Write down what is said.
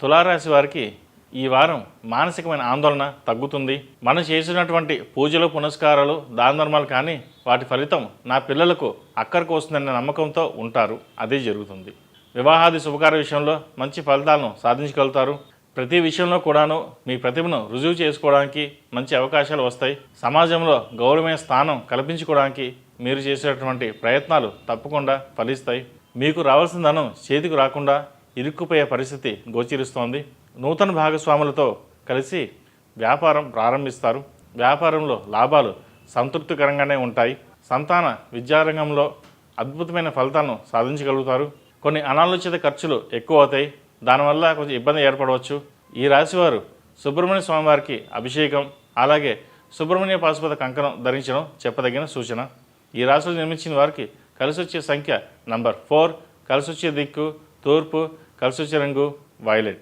తులారాశి వారికి ఈ వారం మానసికమైన ఆందోళన తగ్గుతుంది. మనం చేసినటువంటి పూజలు పునస్కారాలు దాన ధర్మాలు కానీ వాటి ఫలితం నా పిల్లలకు అక్కడికి వస్తుందనే నమ్మకంతో ఉంటారు. అదే జరుగుతుంది. వివాహాది శుభకార్య విషయంలో మంచి ఫలితాలను సాధించగలుగుతారు. ప్రతి విషయంలో కూడాను మీ ప్రతిభను రుజువు చేసుకోవడానికి మంచి అవకాశాలు వస్తాయి. సమాజంలో గౌరవమైన స్థానం కల్పించుకోవడానికి మీరు చేసేటువంటి ప్రయత్నాలు తప్పకుండా ఫలిస్తాయి. మీకు రావాల్సిన ధనం చేతికి రాకుండా ఇరుక్కుపోయే పరిస్థితి గోచరిస్తోంది. నూతన భాగస్వాములతో కలిసి వ్యాపారం ప్రారంభిస్తారు. వ్యాపారంలో లాభాలు సంతృప్తికరంగానే ఉంటాయి. సంతాన విద్యారంగంలో అద్భుతమైన ఫలితాలను సాధించగలుగుతారు. కొన్ని అనాలోచిత ఖర్చులు ఎక్కువ అవుతాయి. దానివల్ల కొంచెం ఇబ్బంది ఏర్పడవచ్చు. ఈ రాశివారు సుబ్రహ్మణ్య స్వామివారికి అభిషేకం అలాగే సుబ్రహ్మణ్య పాశుపత కంకణం ధరించడం చెప్పదగిన సూచన. ఈ రాశిలో జన్మించిన వారికి కలిసి వచ్చే సంఖ్య నంబర్ 4, కలిసి వచ్చే దిక్కు తూర్పు, కలిసి వచ్చే రంగు వైలెట్.